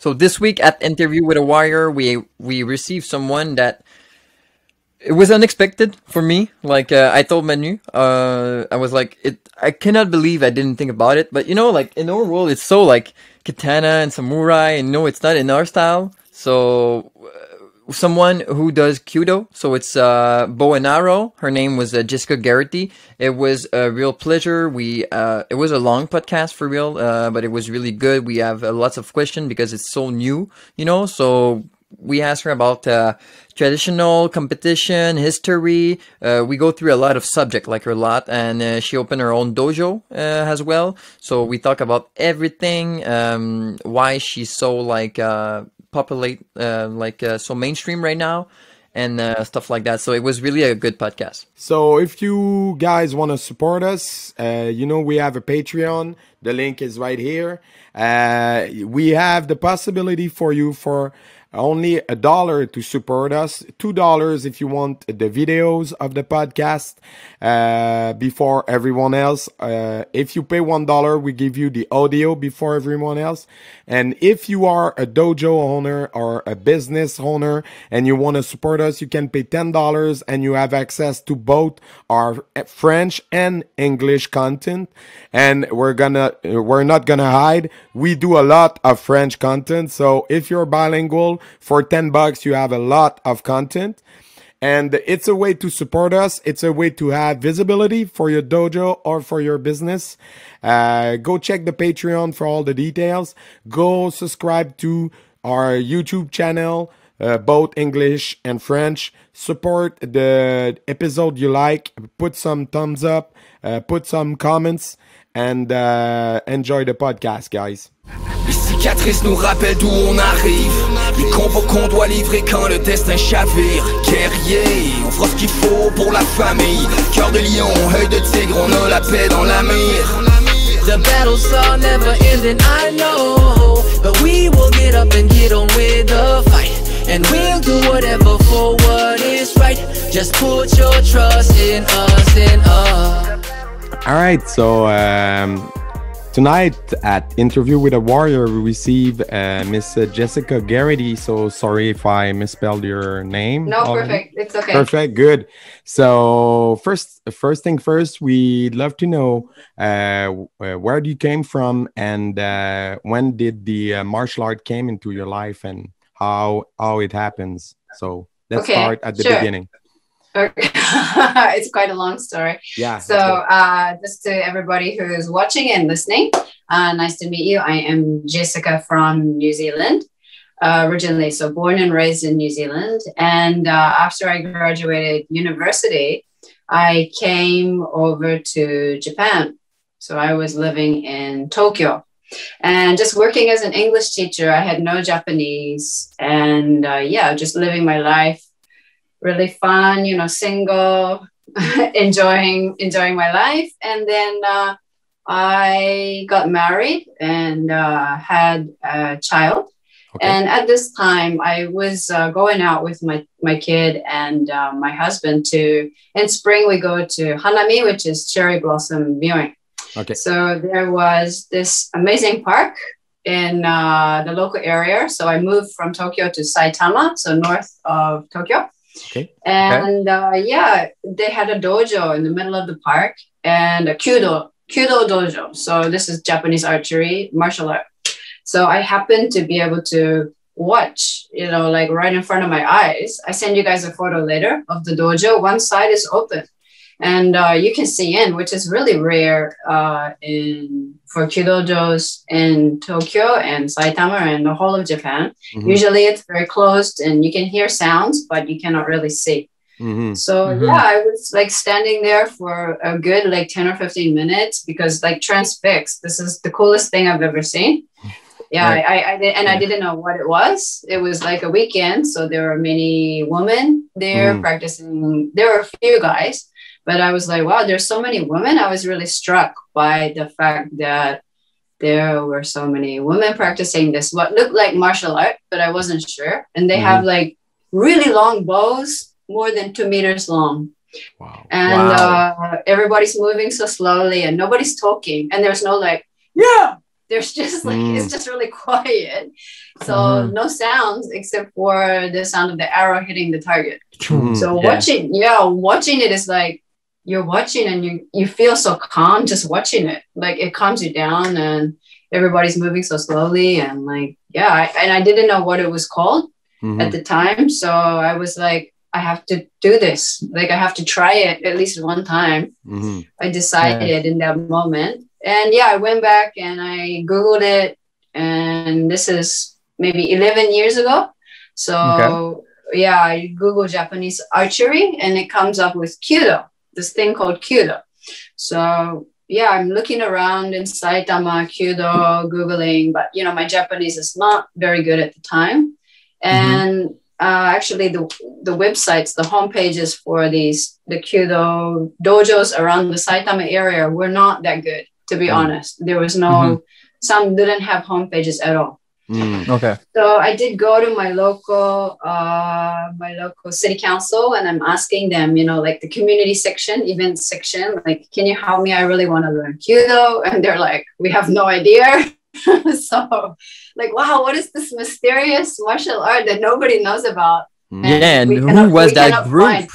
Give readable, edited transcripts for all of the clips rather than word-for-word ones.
So this week at Interview with a Wire, we received someone that it was unexpected for me. Like I told Manu, I was like, I cannot believe I didn't think about it. But you know, like in our world, it's so like katana and samurai, and no, it's not in our style. So someone who does Kyudo, so it's bow and arrow. Her name was Jessica Gerrity. It was a real pleasure. It was a long podcast for real, but it was really good. We have lots of questions because it's so new, you know. So we asked her about traditional competition, history. We go through a lot of subject, like her lot, and she opened her own dojo as well. So we talk about everything, why she's so like populate, so mainstream right now, and stuff like that. So it was really a good podcast. So if you guys want to support us, you know, we have a Patreon. The link is right here. We have the possibility for you for only $1 to support us, $2 if you want the videos of the podcast before everyone else. If you pay $1, we give you the audio before everyone else. And if you are a dojo owner or a business owner and you want to support us, you can pay $10 and you have access to both our French and English content. And we're not gonna hide. We do a lot of French content. So if you're bilingual, for $10, you have a lot of content. And it's a way to support us. It's a way to have visibility for your dojo or for your business. Go check the Patreon for all the details. Go subscribe to our YouTube channel, both English and French. Support the episode you like. Put some thumbs up. Put some comments. And enjoy the podcast, guys. Les cicatrices nous rappellent d'où on arrive. Les combats qu'on doit livrer quand le destin chavire. Guerrier, on fera ce qu'il faut pour la famille. Cœur de lion, œil de tigre, on a la paix dans la mire. The battles are never ending, I know. But we will get up and get on with the fight. And we'll do whatever for what is right. Just put your trust in us, in us. All right, so tonight at Interview with a Warrior, we receive Miss Jessica Gerrity. So sorry if I misspelled your name. No, already. Perfect. It's okay. Perfect. Good. So first thing first, we'd love to know where you came from and when did the martial art came into your life and how it happens. So let's start at the beginning. Okay. It's quite a long story. Yeah. So just to everybody who is watching and listening, nice to meet you. I am Jessica from New Zealand, originally. So born and raised in New Zealand. And after I graduated university, I came over to Japan. So I was living in Tokyo and just working as an English teacher. I had no Japanese and just living my life. Really fun, you know, single, enjoying my life. And then I got married and had a child. Okay. And at this time, I was going out with my kid and my husband in spring, we go to Hanami, which is cherry blossom viewing. Okay. So there was this amazing park in the local area. So I moved from Tokyo to Saitama, so north of Tokyo. Okay. And they had a dojo in the middle of the park and a Kyudo Dojo. So this is Japanese archery, martial art. So I happened to be able to watch, you know, like right in front of my eyes. I send you guys a photo later of the dojo. One side is open and you can see in, which is really rare for Kyudojos in Tokyo and Saitama and the whole of Japan. Mm-hmm. Usually it's very closed and you can hear sounds, but you cannot really see. Mm-hmm. So I was like standing there for a good like 10 or 15 minutes because like transfixed. This is the coolest thing I've ever seen. Yeah, right. I didn't know what it was. It was like a weekend. So there were many women there practicing. There were a few guys. But I was like, wow, there's so many women. I was really struck by the fact that there were so many women practicing this, what looked like martial art, but I wasn't sure. And they have like really long bows, more than 2 meters long. Wow. And everybody's moving so slowly and nobody's talking. And there's no like, yeah, There's just like, it's just really quiet. So no sounds except for the sound of the arrow hitting the target. So watching it is like, you're watching and you feel so calm just watching it. Like it calms you down and everybody's moving so slowly. And like, I didn't know what it was called at the time. So I was like, I have to do this. Like I have to try it at least one time. I decided in that moment. And I went back and I Googled it. And this is maybe 11 years ago. So I Google Japanese archery and it comes up with Kyudo, this thing called Kyudo. So I'm looking around in Saitama, Kyudo, Googling, but my Japanese is not very good at the time. And actually the websites, the home pages for the Kyudo dojos around the Saitama area were not that good, to be honest. There was no, some didn't have home pages at all. Okay. So I did go to my local city council and I'm asking them, like the community section, event section, like, can you help me? I really want to learn Kyudo. And they're like, we have no idea. So like, wow, what is this mysterious martial art that nobody knows about? And who was that group?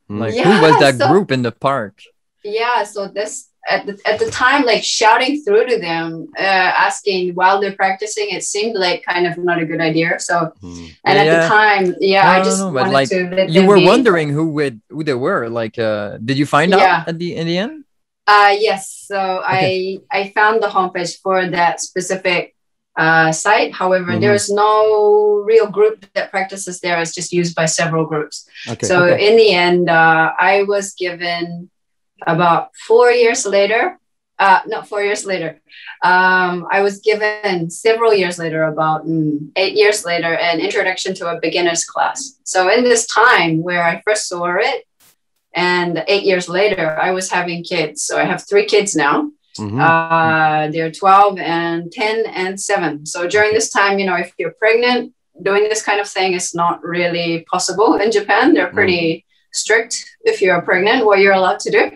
Like, who was that group in the park? Yeah, so this at the time, like shouting through to them, asking while they're practicing, it seemed like kind of not a good idea. So, and at the time, I just wanted like, to let you them were be. wondering who they were. Like, did you find out in the end? Yes. So I found the homepage for that specific site. However, there's no real group that practices there. It's just used by several groups. So in the end, I was given about 4 years later. Not 4 years later. I was given several years later, about 8 years later, an introduction to a beginner's class. So in this time where I first saw it, and 8 years later, I was having kids. So I have 3 kids now. They're 12 and 10 and 7. So during this time, if you're pregnant, doing this kind of thing is not really possible in Japan. They're pretty strict if you're pregnant, what you're allowed to do.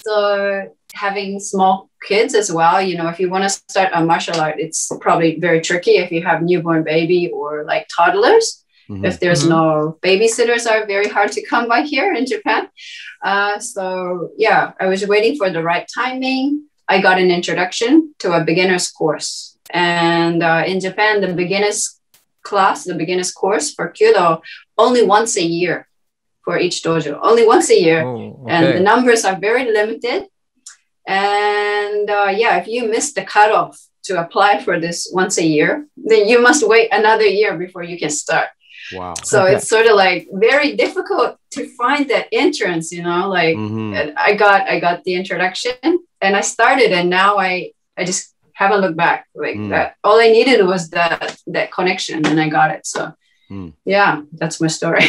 So having small kids as well, if you want to start a martial art, it's probably very tricky if you have newborn baby or like toddlers. If there's no babysitters, are very hard to come by here in Japan. So I was waiting for the right timing. I got an introduction to a beginner's course. And in Japan, the beginner's class, the beginner's course for Kyudo, only once a year for each dojo, only once a year. And the numbers are very limited. And if you miss the cutoff to apply for this once a year, then you must wait another year before you can start. Wow. So it's sort of like very difficult to find that entrance, like I got the introduction and I started, and now I just haven't looked back like that. All I needed was that connection and I got it. So that's my story.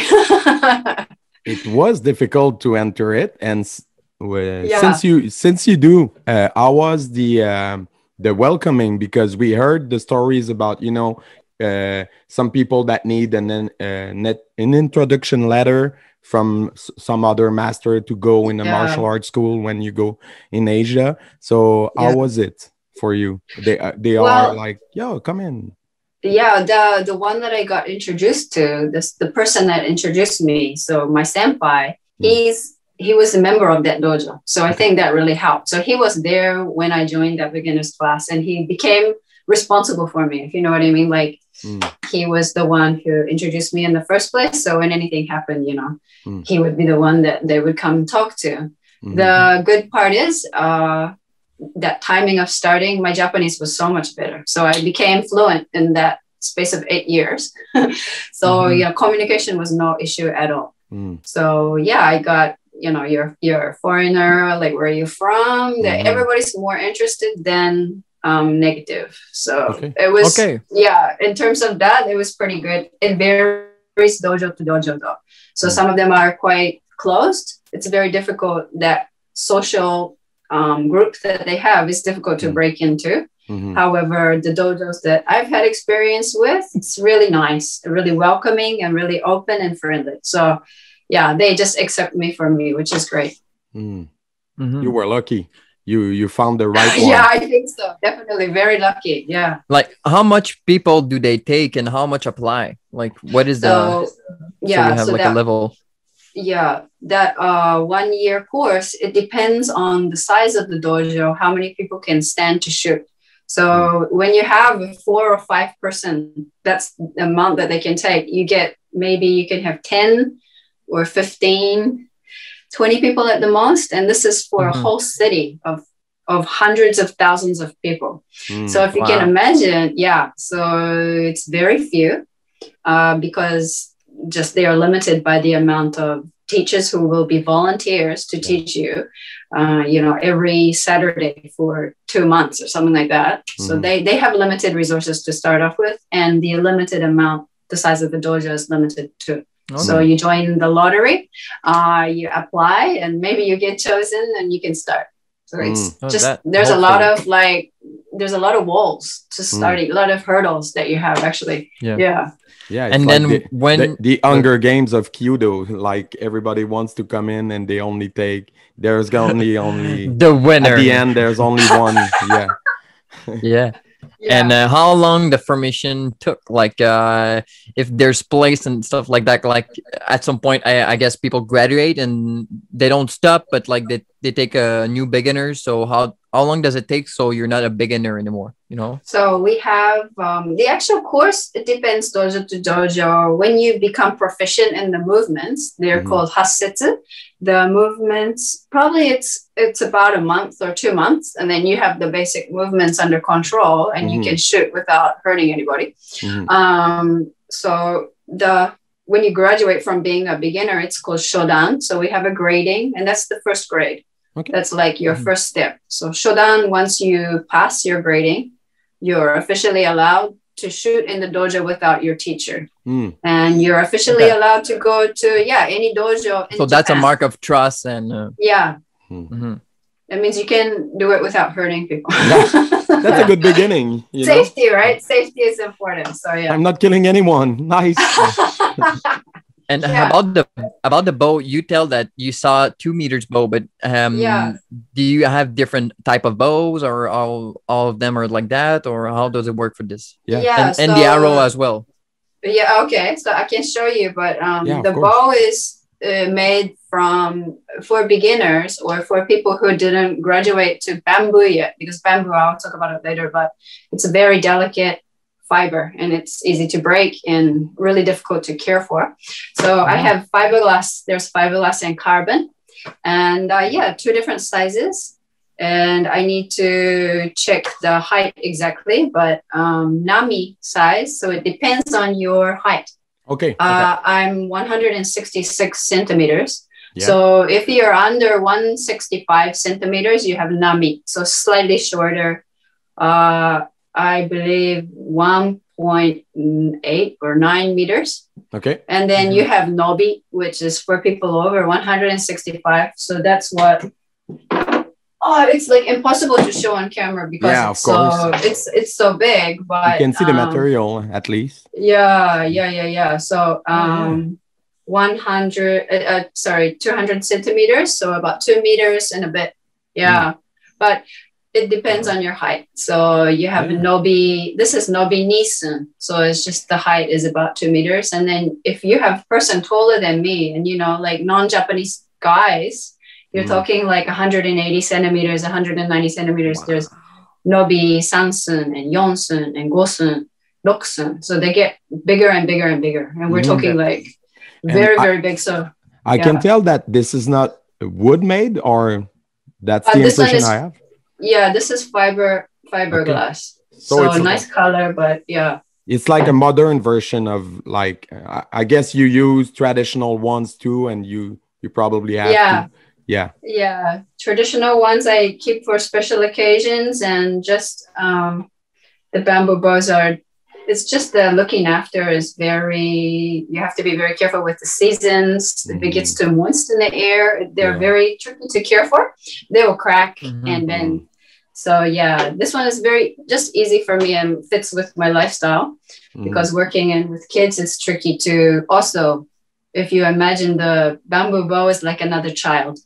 It was difficult to enter it. And since you do, how was the welcoming? Because we heard the stories about, some people that need an introduction letter from some other master to go in a martial arts school when you go in Asia. So how was it for you? They are like, yo, come in. Yeah, the one that I got introduced to, the person that introduced me, so my senpai, he was a member of that dojo. So I think that really helped. So he was there when I joined that beginner's class, and he became responsible for me, if you know what I mean. Like he was the one who introduced me in the first place. So when anything happened, he would be the one that they would come talk to. The good part is that timing of starting, my Japanese was so much better. So I became fluent in that space of 8 years. So communication was no issue at all. So I got, you're a foreigner, like where are you from? That everybody's more interested than negative. So it was in terms of that, it was pretty good. It varies dojo to dojo though. So some of them are quite closed. It's very difficult. That social group that they have is difficult to break into. However, the dojos that I've had experience with, it's really nice, really welcoming and really open and friendly. So they just accept me for me, which is great. You were lucky. you found the right one. Yeah, I think so. Definitely very lucky. Yeah. Like, how much people do they take and how much apply? Like, what is So so yeah, we have so like a that level. yeah, that 1 year course, it depends on the size of the dojo, how many people can stand to shoot. So when you have 4 or 5%, that's the amount that they can take. You get, maybe you can have 10 or 15, 20 people at the most. And this is for a whole city of hundreds of thousands of people. So if you can imagine, yeah, so it's very few because just they are limited by the amount of teachers who will be volunteers to teach you, you know, every Saturday for 2 months or something like that. So they have limited resources to start off with, and the limited amount, the size of the dojo is limited too. So you join the lottery, you apply, and maybe you get chosen and you can start. So it's just, there's a lot of like, there's a lot of walls to starting, a lot of hurdles that you have actually. Yeah. Yeah, it's and like then when the Hunger Games of Kyudo, like everybody wants to come in and they only take, there's only the winner at the end, there's only one. Yeah. Yeah. And how long the formation took? Like, if there's place and stuff like that, like at some point, I guess people graduate and they don't stop, but like they take a new beginners. So how long does it take so you're not a beginner anymore, you know? So we have the actual course, it depends dojo to dojo. When you become proficient in the movements, they're called hasetsu. The movements, probably it's about a month or 2 months, and then you have the basic movements under control and you can shoot without hurting anybody. So when you graduate from being a beginner, it's called shodan. So we have a grading, and that's the first grade. Okay. That's like your first step. So shodan, once you pass your grading, you're officially allowed to shoot in the dojo without your teacher. And you're officially allowed to go to, any dojo in So that's Japan. a mark of trust and... That means you can do it without hurting people. That's a good beginning. You Safety, know? right? Safety is important. So yeah. I'm not killing anyone. Nice. And about the bow, you tell that you saw 2 meters bow, but do you have different type of bows, or all of them are like that, or how does it work for this? And the arrow as well. Yeah, okay. So I can show you, but the bow is made for beginners or for people who didn't graduate to bamboo yet, because bamboo, I'll talk about it later, but it's a very delicate fiber and it's easy to break and really difficult to care for. So I have fiberglass. There's fiberglass and carbon, and 2 different sizes. And I need to check the height exactly, but nami size. So it depends on your height. Okay. I'm 166 centimeters. Yeah. So if you're under 165 centimeters, you have nami. So slightly shorter. I believe 1.8 or 9 meters. Okay. And then you have nobi, which is for people over 165. So that's what. It's like impossible to show on camera because it's so big. But you can see the material at least. So 200 centimeters. So about 2 meters and a bit. But it depends on your height. So you have nobi. This is nobi nisun. So it's just the height is about 2 meters. And then if you have a person taller than me, and like non-Japanese guys, you're talking like 180 centimeters, 190 centimeters. There's nobi sansun and yonsun and gosun, roksun. So they get bigger and bigger and bigger. And we're talking like very big. So I can tell that this is not wood made, or that's the impression I have. Yeah, this is fiberglass. So nice color, but it's like a modern version of, like, I guess you use traditional ones too, and you probably have to. Yeah, traditional ones I keep for special occasions, and just the bamboo bows it's just the looking after is you have to be very careful with the seasons. If it gets too moist in the air, they're very tricky to care for. They will crack and bend. So this one is just easy for me and fits with my lifestyle, because working with kids, it's tricky to also, if you imagine the bamboo bow is like another child.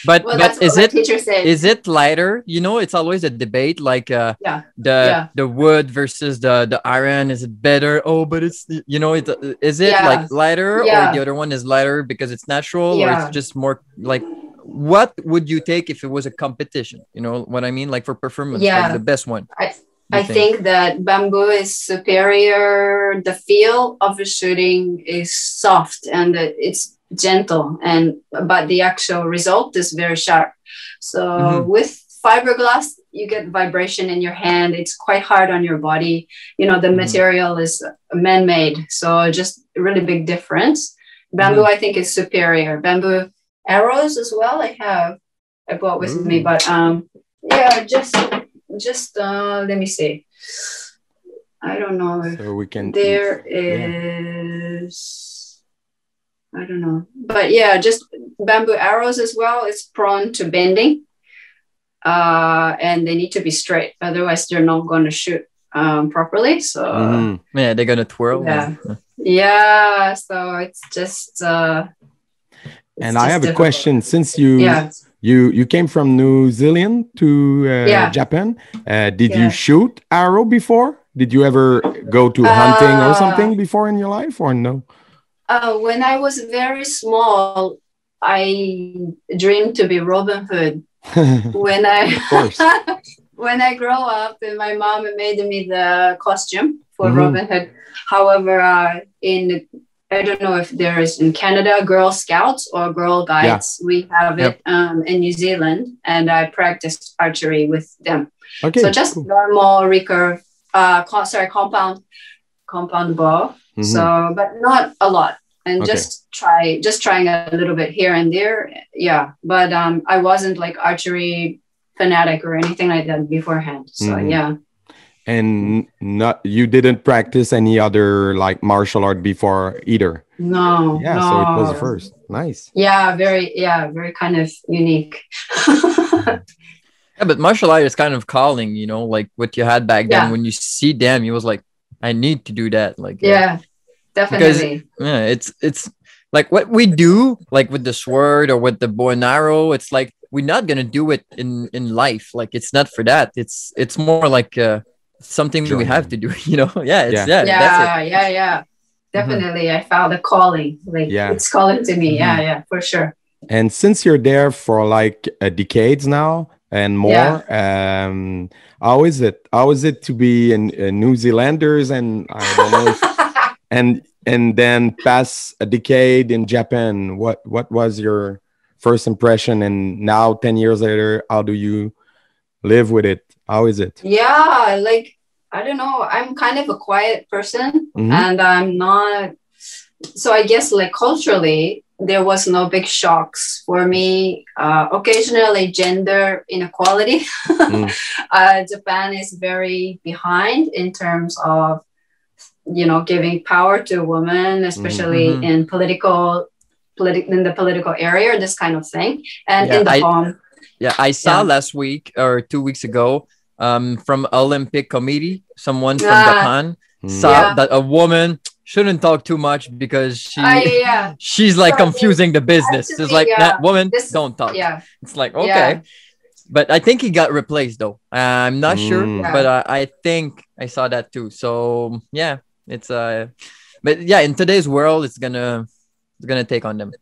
But Well, that's is what my it teacher said. is it lighter? You know, it's always a debate, like Yeah. the wood versus the iron. Is it better? Oh, but it's, you know, it is it like Yeah. lighter, or Yeah. the other one is lighter because it's natural, or it's Yeah. just more like, what would you take if it was a competition? You know what I mean? Like for performance, like the Yeah. best one. I You I think that bamboo is superior. The feel of the shooting is soft and it's gentle, and but the actual result is very sharp. So with fiberglass, you get vibration in your hand. It's quite hard on your body. You know, the material is man-made, so just a really big difference. Bamboo, I think, is superior. Bamboo arrows as well. I brought with me, but yeah, just let me see. I don't know if So we can. there is. I don't know, but yeah, just bamboo arrows as well. It's prone to bending, and they need to be straight. Otherwise, they're not going to shoot properly. So yeah, they're gonna twirl. Yeah. So it's just. And I have a question. Since you came from New Zealand to Japan, did you shoot arrow before? Did you ever go to hunting or something before in your life, or no? When I was very small, I dreamed to be Robin Hood. When I grow up, and my mom made me the costume for Robin Hood. However, I don't know if there is in Canada Girl Scouts or Girl Guides. We have it in New Zealand, and I practiced archery with them. Okay, so just normal recurve, compound bow. So, but not a lot, and just trying a little bit here and there. Yeah, but I wasn't like archery fanatic or anything like that beforehand. So yeah. And you didn't practice any other like martial art before either? No. Yeah, so it was the first. Nice. Yeah, very kind of unique. Yeah, but martial art is kind of calling, you know, like what you had back then. When you see them, you was like, I need to do that. Like definitely. Because, it's like what we do, like with the sword or with the bow and arrow. It's like we're not gonna do it in life. Like it's not for that. It's more like something we have to do, you know. That's it. Definitely. I found a calling, like it's calling to me. For sure. And since you're there for like decades now and more, how is it to be in New Zealanders, and I don't know if, and then pass a decade in Japan? What was your first impression, and now 10 years later, how do you live with it? How is it? Yeah, like, I don't know. I'm kind of a quiet person, and I'm not. So I guess like culturally, there was no big shocks for me. Occasionally, gender inequality. Japan is very behind in terms of, you know, giving power to women, especially in in the political area, this kind of thing, and in the home. Yeah, I saw last week or 2 weeks ago, from Olympic Committee, someone from Japan saw that a woman shouldn't talk too much because she's like confusing the business. It's like, that woman, don't talk. It's like, okay. But I think he got replaced though. I'm not sure, but I think I saw that too. So yeah, it's but yeah, in today's world, it's gonna take on them.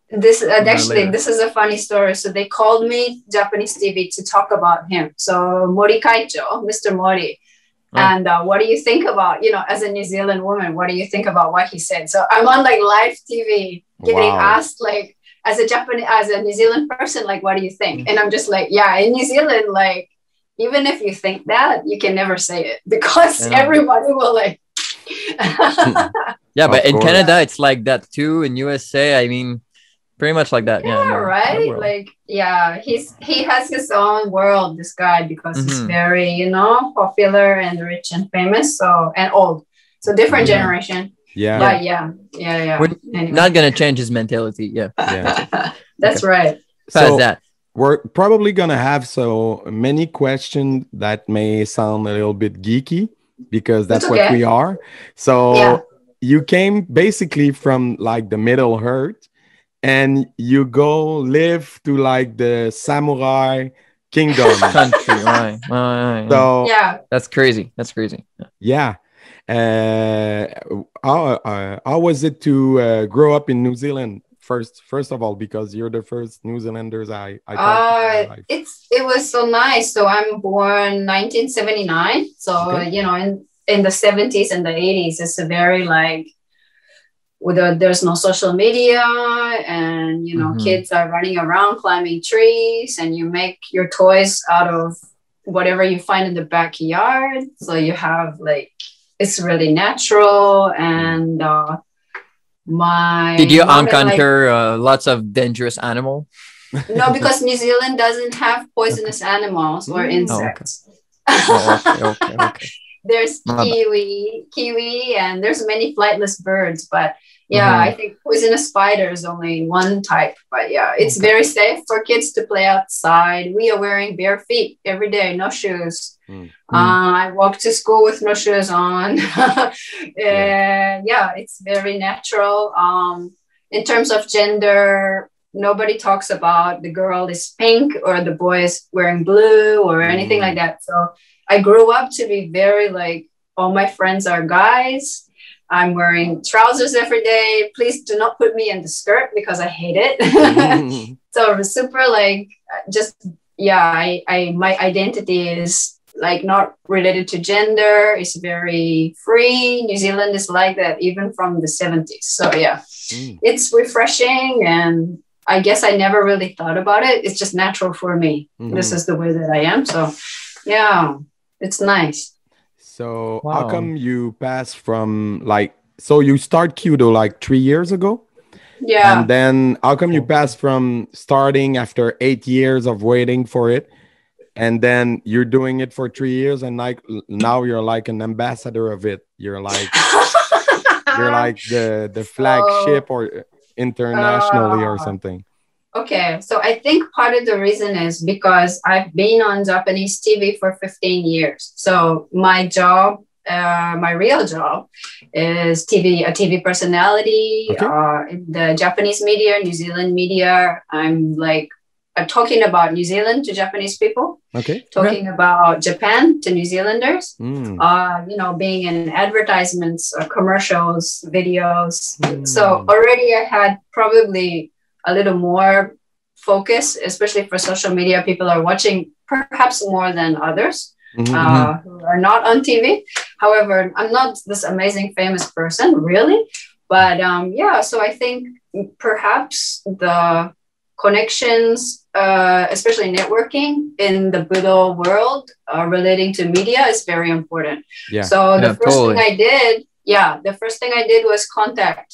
This actually, this is a funny story. So they called me, Japanese TV, to talk about him. So Mori Kaicho, Mr. Mori. And what do you think about, you know, as a New Zealand woman, what do you think about what he said? So I'm on like live TV getting asked, like, as a New Zealand person, like, what do you think? And I'm just like, yeah, in New Zealand, like, even if you think that, you can never say it because everybody will like. Yeah, but in Canada, it's like that too. In USA, I mean, pretty much like that. Yeah, right. Like, yeah, he has his own world, this guy, because he's very, you know, popular and rich and famous. So, and old. So different generation. Yeah. But yeah. We're not gonna change his mentality. Yeah. That's right. So that. We're probably gonna have so many questions that may sound a little bit geeky because that's what we are. So you came basically from like the Middle Earth. and you go live to like the samurai kingdom. Country, right? So Yeah. That's crazy. That's crazy. yeah. How was it to grow up in New Zealand? First of all, because you're the first New Zealanders I talked to in my life. It was so nice. So I'm born 1979. So Okay. you know, in the 70s and the 80s, it's a very like there's no social media, and you know, kids are running around climbing trees, and you make your toys out of whatever you find in the backyard. So you have like, it's really natural. And Did you encounter lots of dangerous animal? no, because New Zealand doesn't have poisonous animals or insects. Okay. There's kiwi, and there's many flightless birds, but yeah, I think poisonous spider is only one type. But yeah, it's very safe for kids to play outside. We are wearing bare feet every day, no shoes. I walk to school with no shoes on. Yeah, it's very natural. In terms of gender, nobody talks about the girl is pink or the boy is wearing blue or anything like that. So I grew up to be very like, all my friends are guys. I'm wearing trousers every day. Please do not put me in the skirt because I hate it. So super like, just, yeah, my identity is like not related to gender. It's very free. New Zealand is like that even from the 70s. So yeah, it's refreshing. And I guess I never really thought about it. It's just natural for me. This is the way that I am. So yeah, it's nice. So how come you pass from like, so you start Kyudo like 3 years ago? Yeah. And then how come you pass from starting after 8 years of waiting for it, and then you're doing it for 3 years, and like now you're like an ambassador of it. You're like the flagship or internationally or something. Okay, so I think part of the reason is because I've been on Japanese TV for 15 years. So my job, my real job is a TV personality in the Japanese media, New Zealand media. I'm talking about New Zealand to Japanese people. Talking about Japan to New Zealanders. You know, being in advertisements, commercials, videos. So already I had probably a little more focus, especially for social media. People are watching perhaps more than others who are not on TV. However, I'm not this amazing famous person, really. But yeah, so I think perhaps the connections, especially networking in the Budo world relating to media is very important. So the first thing I did, the first thing I did was contact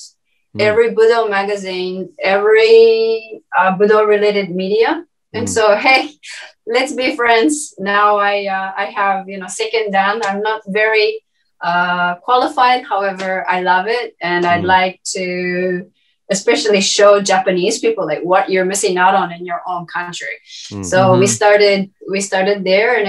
every Budo magazine, every Budo related media. And so, hey, let's be friends. Now I have, you know, second dan. I'm not very qualified. However, I love it. And I'd like to especially show Japanese people like what you're missing out on in your own country. So we started there, and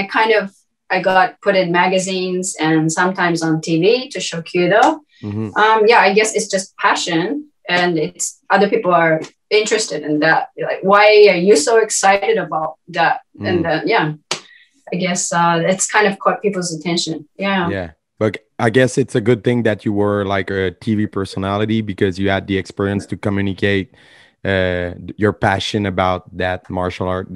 I got put in magazines and sometimes on TV to show Kyudo. Yeah, I guess it's just passion, and it's other people are interested in that. You're like, why are you so excited about that? And yeah, I guess it's kind of caught people's attention. Yeah. But I guess it's a good thing that you were like a TV personality, because you had the experience to communicate your passion about that martial art,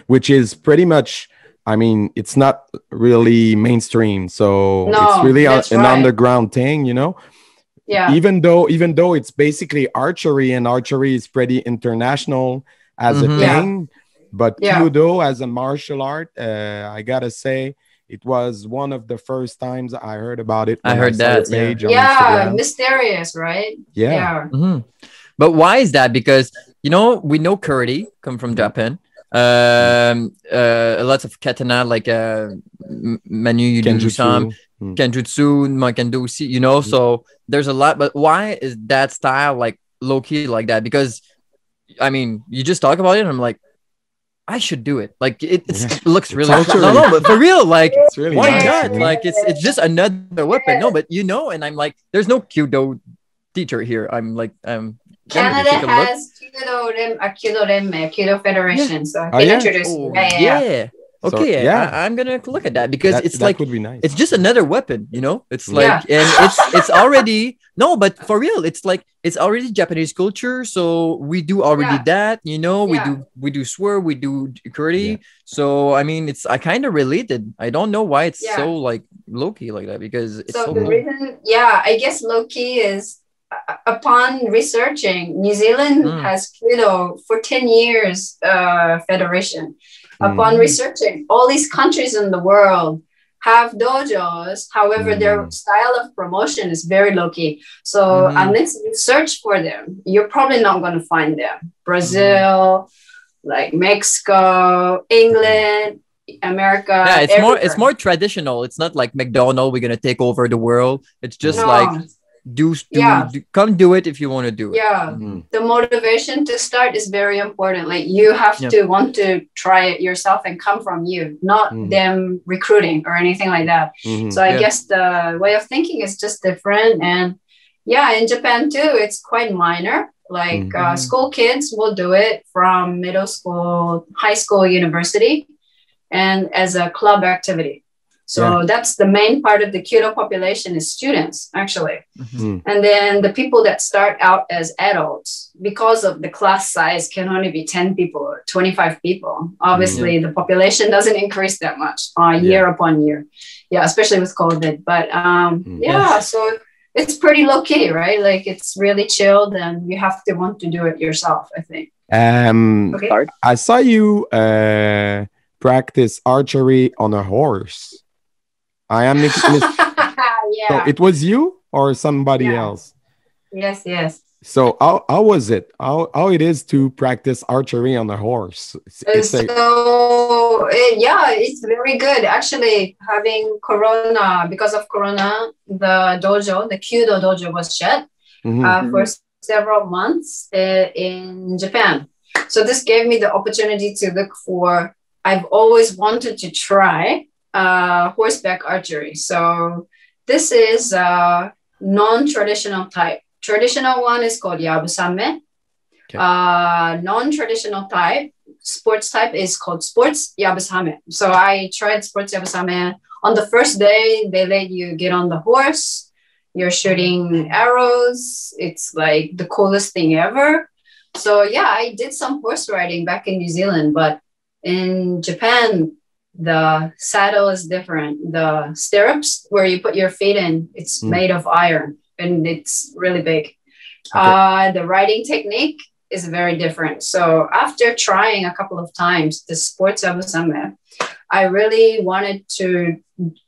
which is pretty much, I mean, it's not really mainstream. So it's really an underground thing, you know? Yeah. Even though it's basically archery, and archery is pretty international as a thing, but Kyudo as a martial art, I gotta say, it was one of the first times I heard about it. I heard that. Yeah, mysterious, right? Yeah. But why is that? Because, you know, we know Gerrity come from Japan. Lots of katana, like Manu, you do some Kenjutsu, Makendo, you know, so there's a lot. But why is that style like low key like that? Because, I mean, you just talk about it, and I'm like, I should do it. Like it looks really cool. No, but for real, like really why not? Like it's just another weapon. No, but you know, and I'm like, there's no Kyudo teacher here. I'm like, Canada take a look. has Kyudo Federation, so I Oh, can yeah? introduce Oh, you. Yeah. So, Okay, yeah. I'm gonna look at that because it's that like would be nice. it's just another weapon, you know. It's Yeah. like, and it's already no, but for real, it's like it's already Japanese culture, so we do already that, you know. We do swerve, we do karate. So I mean, I kind of related. I don't know why it's so like low key like that because it's so the cool. reason, I guess low key is upon researching, New Zealand has Kyudo for 10 years federation. Upon researching, all these countries in the world have dojos. However, their style of promotion is very low key. So unless you search for them, you're probably not going to find them. Brazil, like Mexico, England, America. Yeah, everywhere. it's more traditional. It's not like McDonald's, we're gonna take over the world. It's just like come do it if you want to do it. The motivation to start is very important. Like you have to want to try it yourself and come from you, not them recruiting or anything like that. So I guess the way of thinking is just different. And in Japan too, it's quite minor. Like school kids will do it from middle school, high school, university, and as a club activity. So that's the main part of the Kyudo population is students, actually. And then the people that start out as adults, because of the class size can only be 10 people or 25 people. Obviously, the population doesn't increase that much year upon year. Especially with COVID. But so it's pretty low key, right? Like it's really chilled and you have to want to do it yourself, I think. I saw you practice archery on a horse. I am So it was you or somebody else? Yes. So how was it? How it is to practice archery on a horse? It's very good. Actually, having because of Corona, the dojo, the Kyudo Dojo was shut for several months in Japan. So this gave me the opportunity to look for, I've always wanted to try horseback archery. So this is a non-traditional type. Traditional one is called yabusame. Non-traditional type, sports type is called sports yabusame. So I tried sports yabusame. On the first day, they let you get on the horse. You're shooting arrows. It's like the coolest thing ever. So I did some horse riding back in New Zealand, but in Japan, the saddle is different. The stirrups where you put your feet in, it's made of iron and it's really big. The riding technique is very different. So after trying a couple of times the sports yabusame, I really wanted to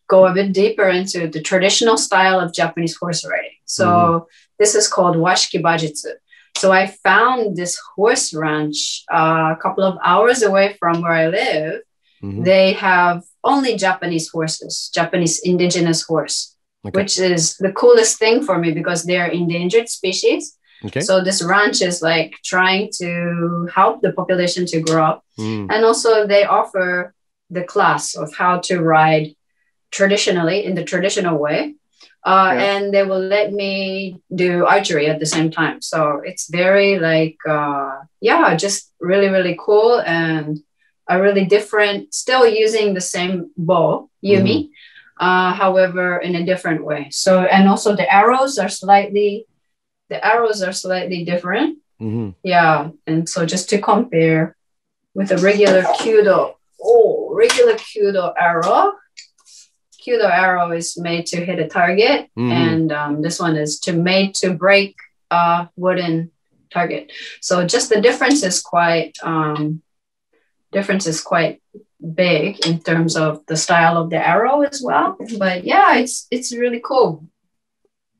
go a bit deeper into the traditional style of Japanese horse riding. So this is called washiki bajutsu. So I found this horse ranch a couple of hours away from where I live. They have only Japanese horses, Japanese indigenous horse, which is the coolest thing for me because they're endangered species. So this ranch is like trying to help the population to grow up. And also they offer the class of how to ride traditionally in the traditional way. And they will let me do archery at the same time. So it's very like, just really, really cool and a really different, still using the same bow, Yumi, however, in a different way. So, and also the arrows are slightly different. And so just to compare with a regular Kyudo arrow, Kyudo arrow is made to hit a target, and this one is made to break a wooden target. So just the difference is quite big in terms of the style of the arrow as well. But it's really cool,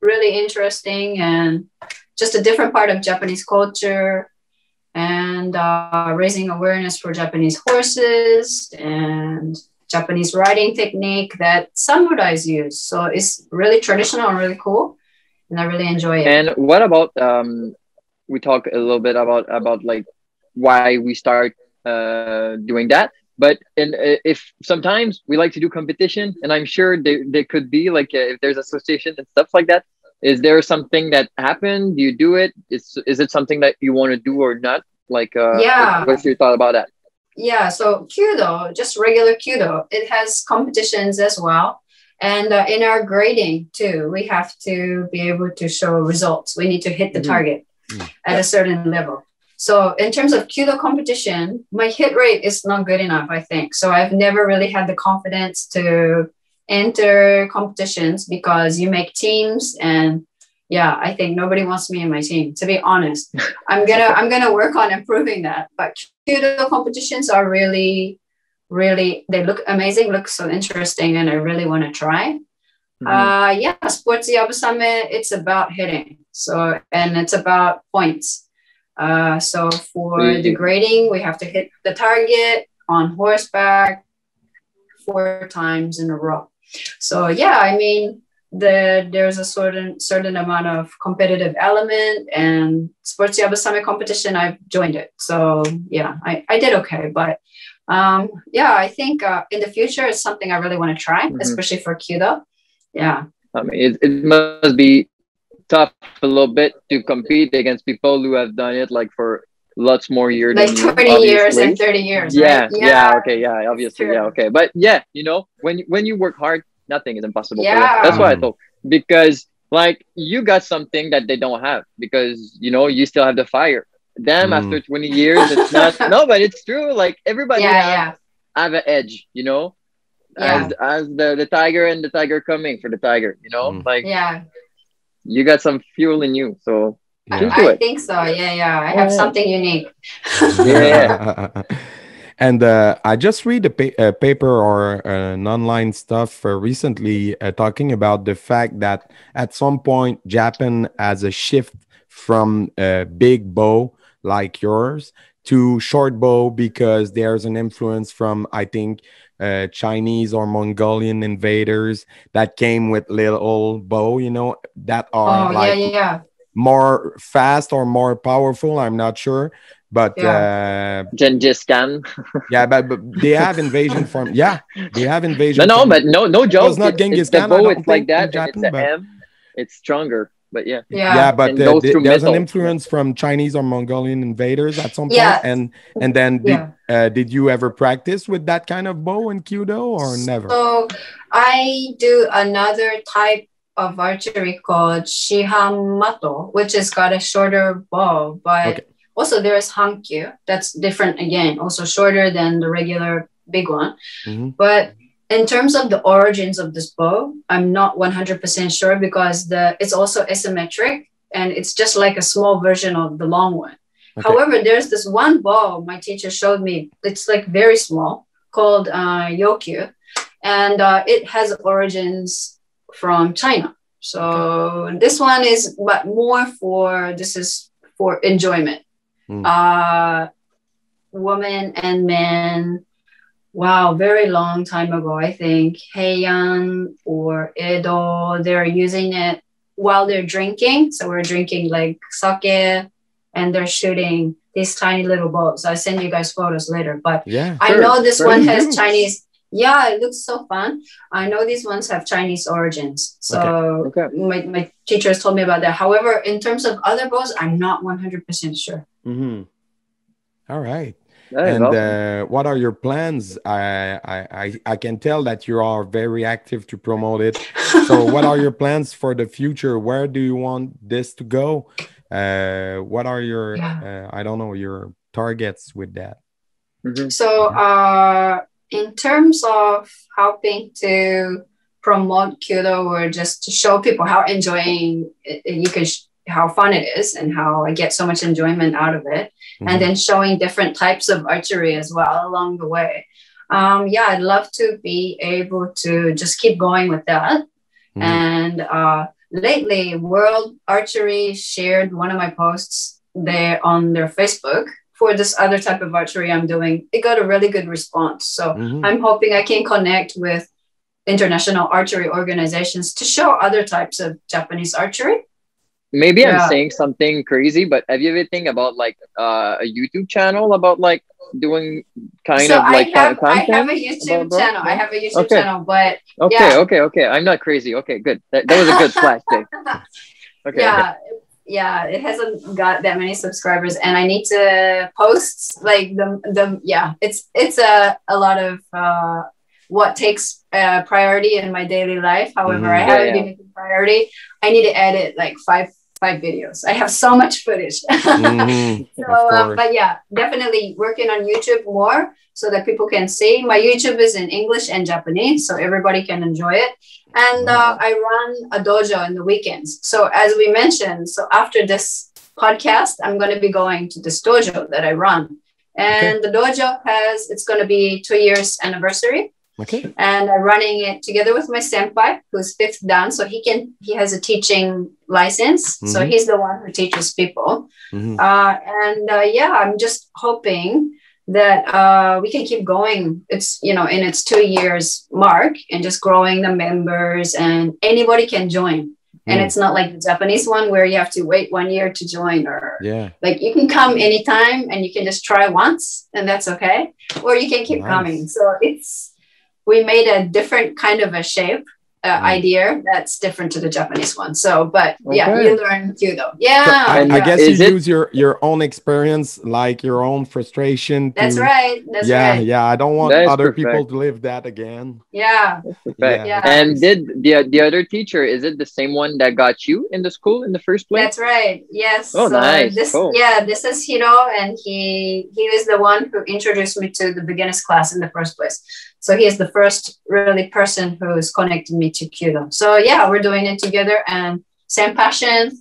really interesting, and just a different part of Japanese culture, and raising awareness for Japanese horses and Japanese riding technique that samurais use. So it's really traditional and really cool, and I really enjoy it. And what about we talk a little bit about like why we start doing that, but if sometimes we like to do competition, and I'm sure there could be like if there's association and stuff like that, Is there something that happened? Do you do it? Is it something that you want to do or not? Like, Yeah. what's your thought about that? Yeah, so Kyudo, just regular Kyudo, it has competitions as well. And in our grading too, we have to be able to show results. We need to hit the target at a certain level. So in terms of Kyudo competition, my hit rate is not good enough, I think. So I've never really had the confidence to enter competitions because you make teams, and yeah, I think nobody wants me in my team, to be honest. I'm gonna work on improving that. But Kyudo competitions are really, they look amazing, look so interesting, and I really want to try. Yeah, Sports Yabusame, it's about hitting. So, and it's about points. So for the grading, we have to hit the target on horseback 4 times in a row. So yeah, I mean, there's a certain amount of competitive element, and Sports Yabusame competition, I've joined it. So yeah, I did okay. But yeah, I think in the future, it's something I really want to try, especially for Kyudo. Yeah. I mean, it must be tough a little bit to compete against people who have done it like for lots more years like than 20 you, years and 30 years. Yeah, right? yeah, okay, yeah, obviously, yeah, okay. But yeah, you know, when you work hard, nothing is impossible for you. That's what I thought. Because like you got something that they don't have, because you know you still have the fire. Them after 20 years, it's not no, but it's true. Like everybody have an edge, you know. As the tiger and the tiger coming for the tiger, you know, like you got some fuel in you, so I think so. Yeah. I have something unique. And I just read a paper or an online stuff recently talking about the fact that at some point Japan has a shift from a big bow like yours to short bow, because there's an influence from, I think, Chinese or Mongolian invaders that came with little bow, you know, that are more fast or more powerful. I'm not sure, but Gengis Khan. but they have invasion from they have invasion. No, but no joke. It's not Genghis Khan. The bow, it's like that. Japan, it's an M. It's stronger. But but there's an influence from Chinese or Mongolian invaders at some point. And then did you ever practice with that kind of bow in Kyudo or never? So I do another type of archery called Shihamato, which has got a shorter bow, but also there is Hankyu. That's different again, also shorter than the regular big one. But in terms of the origins of this bow, I'm not 100% sure, because it's also asymmetric, and it's just like a small version of the long one. However, there's this one bow my teacher showed me. It's like very small, called Yokyu, and it has origins from China. So this one is, but more this is for enjoyment. Women and men. Wow, very long time ago, I think, Heian or Edo, they're using it while they're drinking. So we're drinking like sake, and they're shooting these tiny little bows. I'll send you guys photos later. But I know this one has Chinese. Yeah, it looks so fun. I know these ones have Chinese origins. So my teachers told me about that. However, in terms of other bows, I'm not 100% sure. All right. And what are your plans? I can tell that you are very active to promote it. So what are your plans for the future? Where do you want this to go? What are your, I don't know, your targets with that? So in terms of helping to promote Kyudo, or just to show people how enjoying you can how fun it is and how I get so much enjoyment out of it. And then showing different types of archery as well along the way. I'd love to be able to just keep going with that. And lately, World Archery shared one of my posts there on their Facebook for this other type of archery I'm doing. It got a really good response. So I'm hoping I can connect with international archery organizations to show other types of Japanese archery. maybe I'm Yeah. saying something crazy, but have you ever think about like a YouTube channel about like doing kind So of like I have content a about YouTube that? channel. I No? have a YouTube Okay. channel, but Okay. yeah. Okay. Okay. I'm not crazy. Okay. Good. That was a good flash day. Okay. Okay. Yeah, yeah, it hasn't got that many subscribers, and I need to post like the yeah, it's a lot of what takes priority in my daily life. However, I Mhm. Yeah. haven't Yeah. been making priority. I need to edit like five videos. I have so much footage. Mhm. So, Of course. but yeah, definitely working on YouTube more so that people can see. My YouTube is in English and Japanese, so everybody can enjoy it. And I run a dojo in the weekends. So, as we mentioned, so after this podcast, I'm going to be going to this dojo that I run. And the dojo it's going to be 2 years anniversary. Okay. And I'm running it together with my senpai, who's fifth dan. So he has a teaching license. So Mhm. he's the one who teaches people. Mhm. Yeah, I'm just hoping that we can keep going. It's, in its 2 years mark, and just growing the members, and anybody can join. And it's not like the Japanese one where you have to wait 1 year to join, or Yeah. like you can come anytime and you can just try once and that's okay. Or you can keep Nice. coming. So we made a different kind of a shape idea that's different to the Japanese one. So, but yeah, Okay. you learn Kyudo. Yeah. So I And guess is you it- use your own experience, like your own frustration. That's right. That's yeah, right. yeah. I don't want That is other perfect. people to live that again. Yeah. Perfect. Yeah. And did the other teacher, is it the same one that got you in the school in the first place? That's right. Yes. Oh, So nice. This, Cool. yeah, this is Hiro, and he was the one who introduced me to the beginners class in the first place. So he is the first really person who's connected me to Kyudo. So yeah, we're doing it together, and same passion,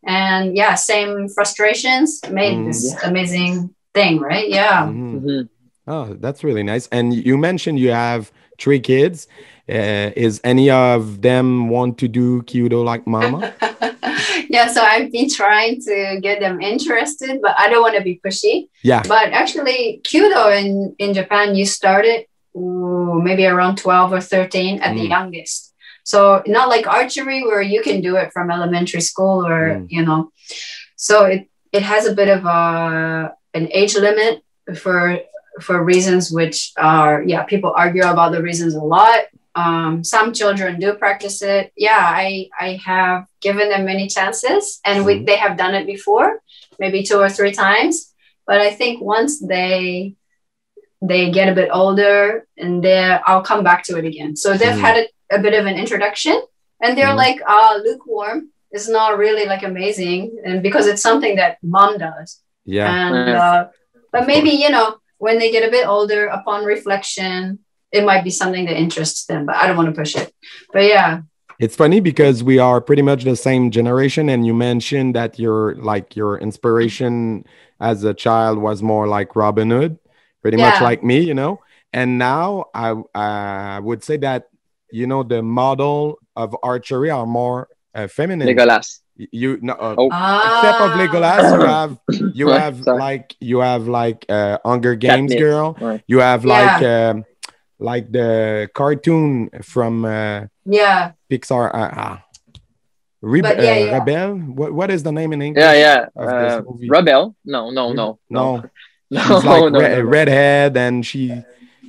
and yeah, same frustrations made this amazing thing, right? Yeah. Mhm. Oh, that's really nice. And you mentioned you have 3 kids. Is any of them want to do Kyudo like mama? Yeah, so I've been trying to get them interested, but I don't want to be pushy. Yeah. But actually, Kyudo in Japan, you started maybe around 12 or 13 at the youngest. So not like archery where you can do it from elementary school, or so it has a bit of an age limit for reasons which are, people argue about the reasons a lot. Some children do practice it. Yeah, I have given them many chances, and they have done it before, maybe 2 or 3 times. But I think once they get a bit older, and I'll come back to it again. So they've had a bit of an introduction, and they're like, lukewarm. It's not really like amazing, and because it's something that mom does. Yeah. And but maybe when they get a bit older, upon reflection, it might be something that interests them. But I don't want to push it. But yeah. It's funny because we are pretty much the same generation, and you mentioned that your inspiration as a child was more like Robin Hood, pretty much like me, And now I would say that the model of archery are more feminine. Legolas. Except of Legolas, you have like Hunger Games Katniss. girl. Right. You have like the cartoon from Pixar. Rebel. What is the name in English? Of this movie? Rebel. No. She's like redhead, and she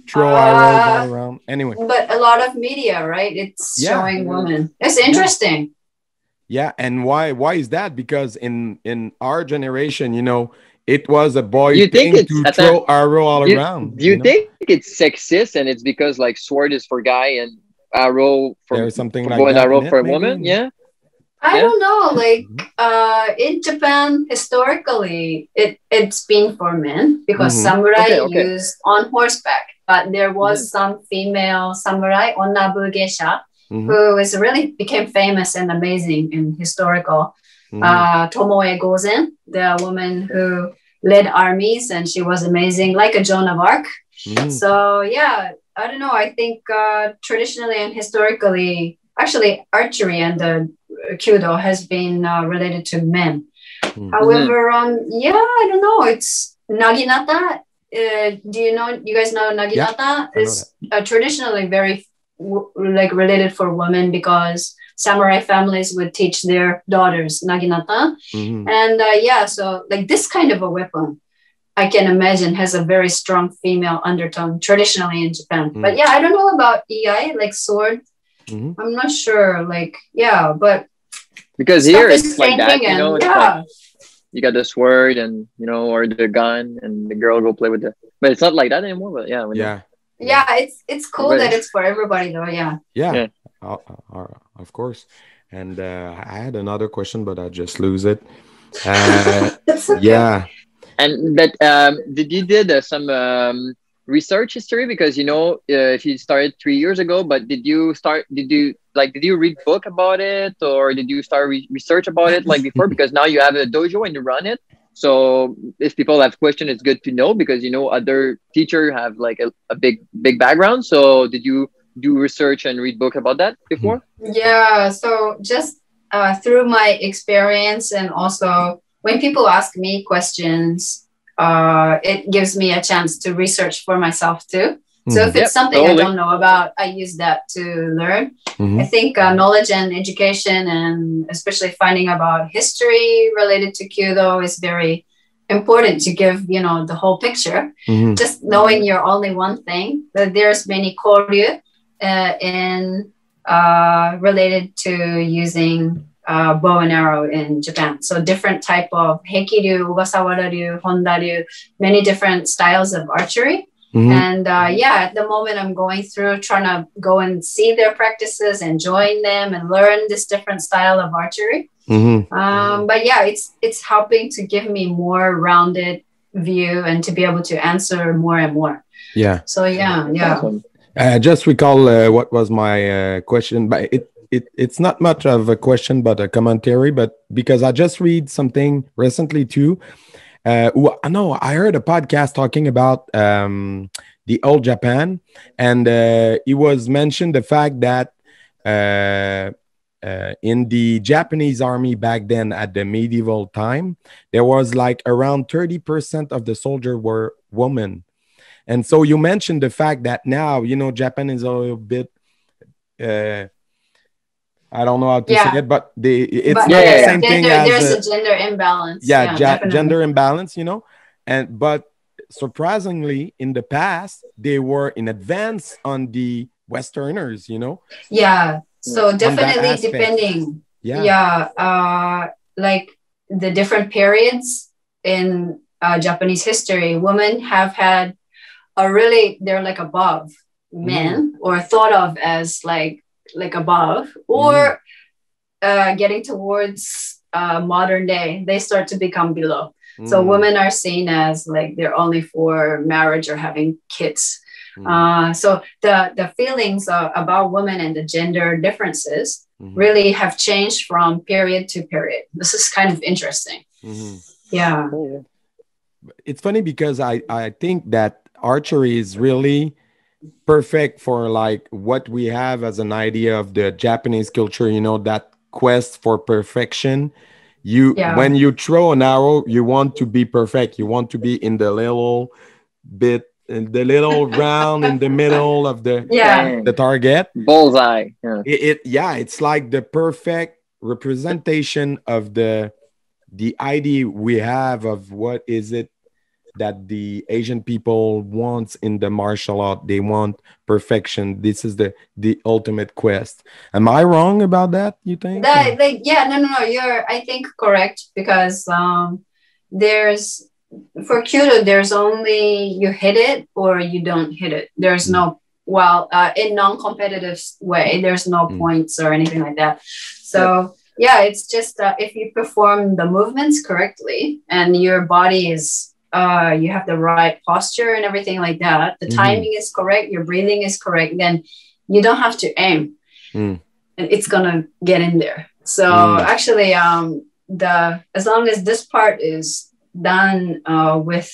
throw arrows all around. Anyway, but a lot of media, right? It's showing women. It's interesting. Yeah, and why is that? Because in our generation, it was a boy thing to throw arrow all around. Do you think it's sexist, and it's because like sword is for guy and arrow for something like bow and that, arrow for a maybe? woman? Yeah. I don't know. Like in Japan, historically, it's been for men because samurai used on horseback. But there was some female samurai, Onnabu-geisha, who became famous and amazing in historical. Tomoe Gozen, the woman who led armies, and she was amazing, like a Joan of Arc. So yeah, I don't know. I think traditionally and historically, actually, archery and the Kyudo has been related to men. However, I don't know. It's naginata. Do you guys know naginata? Yeah, is traditionally very related for women, because samurai families would teach their daughters naginata. And yeah, so like this kind of a weapon, I can imagine, has a very strong female undertone traditionally in Japan. But yeah, I don't know about EI, like sword. I'm not sure, like, yeah, but because here it's like that, you know, and, it's like you got the sword and, you know, or the gun and the girl go play with it. But it's not like that anymore. But yeah. Yeah, it's cool that it's for everybody though. Yeah. Of course. And I had another question, but I just lose it. That's okay. Yeah. And that did you did some research history, because you know if you started 3 years ago, but did you read book about it, or did you start research about it like before? Because now you have a dojo and you run it. So if people have questions, it's good to know, because you know other teachers have like a big background. So did you do research and read book about that before? Yeah, so just through my experience, and also when people ask me questions, it gives me a chance to research for myself too. So if it's something I don't know about, I use that to learn. I think knowledge and education, and especially finding about history related to Kyudo, is very important to give, you know, the whole picture. Just knowing you're only one thing, that there's many koryu related to using bow and arrow in Japan. So different type of Heikiryu, Ugasawara-ryu, Honda-ryu, many different styles of archery. And yeah, at the moment I'm going through trying to go and see their practices and join them and learn this different style of archery. But yeah, it's helping to give me more rounded view and to be able to answer more and more. Yeah. So yeah. Awesome. Just recall what was my question, but it's not much of a question, but a commentary. But because I just read something recently too. No, I heard a podcast talking about the old Japan, and it was mentioned the fact that in the Japanese army back then at the medieval time, there was like around 30% of the soldiers were women. And so you mentioned the fact that now, you know, Japan is a little bit, I don't know how to say it, but it's not the same thing as there's a gender imbalance. Gender imbalance, you know. But surprisingly, in the past, they were in advance on the Westerners, you know. Yeah. So definitely depending. Like the different periods in Japanese history, women have had they're like above men, or thought of as like above, or getting towards modern day, they start to become below. So women are seen as like they're only for marriage or having kids. So the feelings about women and the gender differences really have changed from period to period. This is kind of interesting. Yeah. It's funny because I think that archery is really perfect for like what we have as an idea of the Japanese culture, you know, that quest for perfection. When you throw an arrow, you want to be perfect. You want to be in the little bit, in the little round in the middle of the target. Bullseye. It's like the perfect representation of the idea we have of what is it that the Asian people wants in the martial art. They want perfection. This is the ultimate quest. Am I wrong about that, you think? No, you're, I think, correct, because there's, for Kyudo, there's only you hit it or you don't hit it. There's no, in non-competitive way, there's no points or anything like that. So yeah, it's just if you perform the movements correctly and your body is you have the right posture and everything like that, the timing is correct, your breathing is correct, then you don't have to aim, and it's gonna get in there. So actually, as long as this part is done with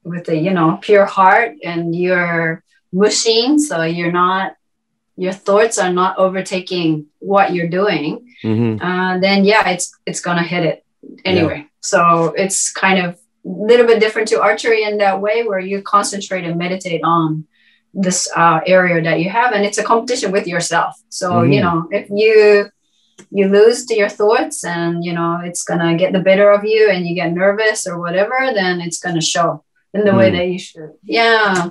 a pure heart, and you're mushing, so your thoughts are not overtaking what you're doing, then it's gonna hit it anyway. So it's kind of little bit different to archery in that way, where you concentrate and meditate on this area that you have, and it's a competition with yourself. So you know, if you you lose to your thoughts, and you know it's gonna get the better of you, and you get nervous or whatever, then it's gonna show in the way that you should. Yeah,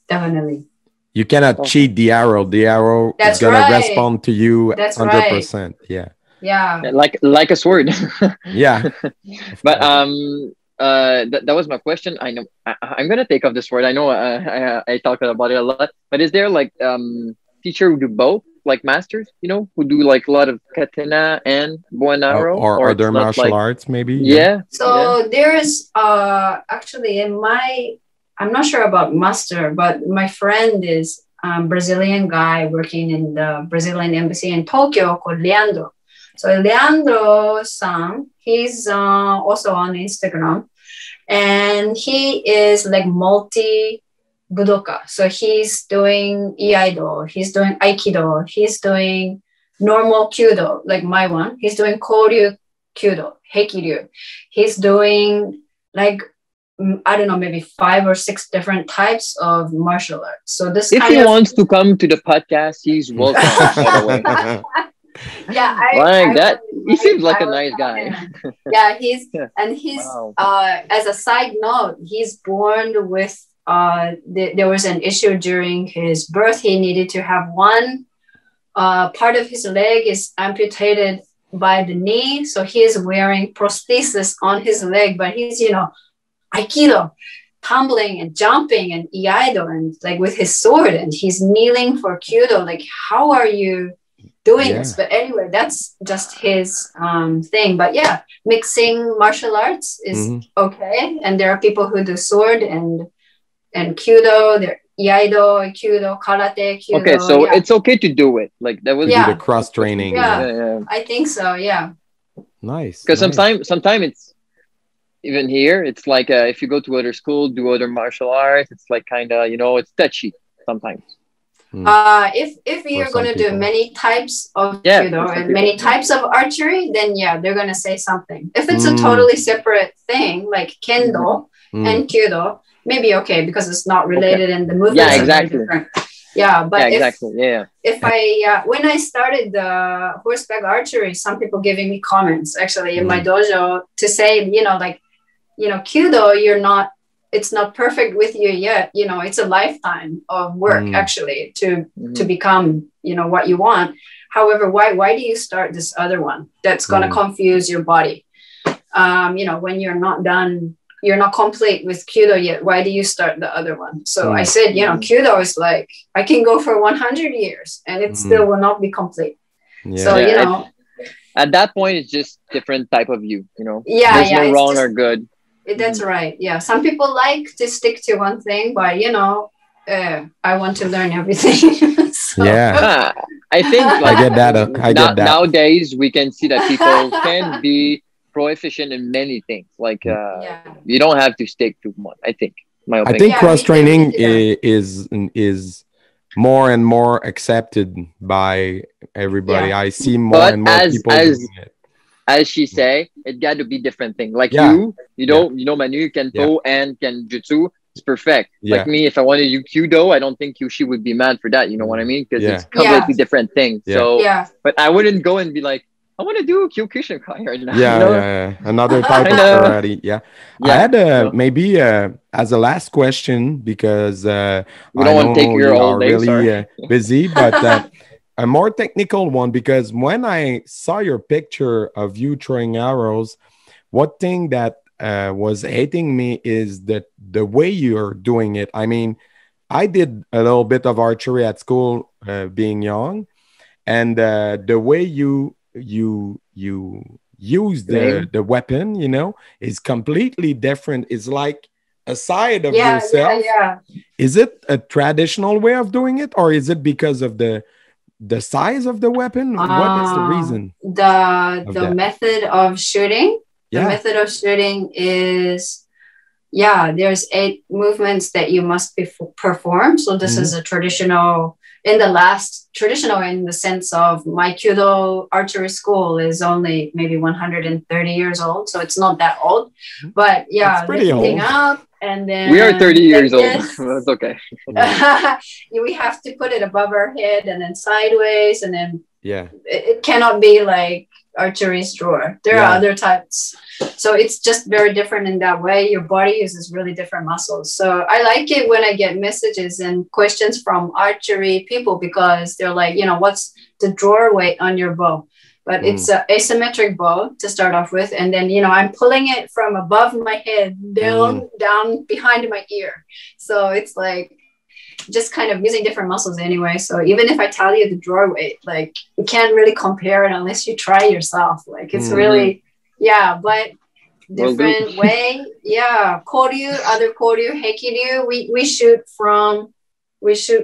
definitely. You cannot cheat the arrow. The arrow is gonna respond to you 100%. Yeah. Yeah. Like a sword. Yeah. But that was my question. I know I'm gonna take off this word. I know I talk about it a lot. But is there like teacher who do both, like masters, you know, who do like a lot of katana and bow and arrow, or other martial arts, maybe? Yeah. So there's actually I'm not sure about master, but my friend is Brazilian guy working in the Brazilian embassy in Tokyo called Leandro. So Leandro-san, he's also on Instagram, and he is like multi-budoka. So he's doing iaido, he's doing aikido, he's doing normal kyudo, like my one. He's doing koryu kyudo, heikiryu. He's doing like, I don't know, maybe 5 or 6 different types of martial arts. So this if he wants to come to the podcast, he's welcome. By the way. Yeah, he seems like a nice guy. Yeah, he's wow. As a side note, he's born with there was an issue during his birth. He needed to have one part of his leg is amputated by the knee, so he is wearing prosthesis on his leg, but he's, you know, aikido, tumbling and jumping and iaido and like with his sword, and he's kneeling for kyudo. Like, how are you doing this? But anyway, that's just his thing. But yeah, mixing martial arts is okay, and there are people who do sword and kyudo, there iaido, kyudo, karate, kyudo. Okay, so it's okay to do it. Like that was the cross training. Yeah, I think so. Yeah. Nice. Because sometimes it's even here. It's like if you go to other school, do other martial arts, it's like kind of, you know, it's touchy sometimes. If you're going to do many types of judo and many types of archery, then they're going to say something. If it's a totally separate thing like kendo and kyudo, maybe okay, because it's not related and the movements are very different. Yeah, but if I when I started the horseback archery, some people giving me comments actually in my dojo to say, you know, like, you know, kyudo, it's not perfect with you yet. You know, it's a lifetime of work actually to become, you know, what you want. However, why do you start this other one that's going to confuse your body? You know, when you're not done, you're not complete with kyudo yet. Why do you start the other one? So I said, you know, kyudo is like, I can go for 100 years and it still will not be complete. So, you know, at that point, it's just different type of you know, there's no wrong or good. That's right. Yeah. Some people like to stick to one thing, but you know, I want to learn everything. So. Yeah. I think like, I get that. Nowadays, we can see that people can be proficient in many things. Like you don't have to stick to one, I think. My opinion. I think cross training is more and more accepted by everybody. I see more and more people doing it. As she say, it got to be different thing. Like you know, Manu, kento and kenjutsu, it's perfect. Like me, if I wanted to do kyudo, I don't think she would be mad for that. You know what I mean? Because it's completely different things. So, but I wouldn't go and be like, I want to do Kyokushinkai right now. Yeah, you know? Another type of karate. I had maybe as a last question, because we don't want to take your all day. Really busy, but. A more technical one, because when I saw your picture of you throwing arrows, what thing that was hating me is that the way you're doing it. I mean, I did a little bit of archery at school being young, and the way you use the weapon, you know, is completely different. It's like a side of yourself. Is it a traditional way of doing it, or is it because of the size of the weapon? What is the reason? The method of shooting. The method of shooting is there's 8 movements that you must perform. So this is a traditional in the sense of my Kyudo archery school is only maybe 130 years old, so it's not that old. But lifting up, and then we are 30 years old. That's okay. We have to put it above our head and then sideways, and then Yeah. It cannot be like archery's drawer. There are other types. So it's just very different in that way. Your body uses really different muscles. So I like it when I get messages and questions from archery people, because they're like, you know, what's the drawer weight on your bow? But it's an asymmetric bow to start off with. And then, you know, I'm pulling it from above my head down behind my ear. So it's like just kind of using different muscles anyway. So even if I tell you the drawer weight, like you can't really compare it unless you try yourself. Like it's really, but different way. Yeah. Koryu, other Koryu, Heikiryu, we shoot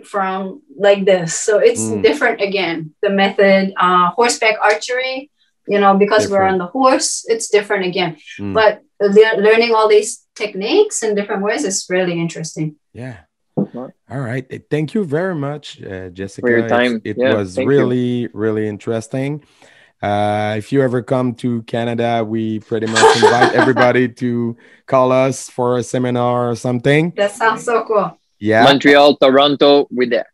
from like this. So it's different again. The method, horseback archery, you know, because we're on the horse, it's different again. But learning all these techniques in different ways is really interesting. Yeah. All right. Thank you very much, Jessica. For your time. It was really, really interesting. If you ever come to Canada, we pretty much invite everybody to call us for a seminar or something. That sounds so cool. Yeah. Montreal, Toronto, we're there.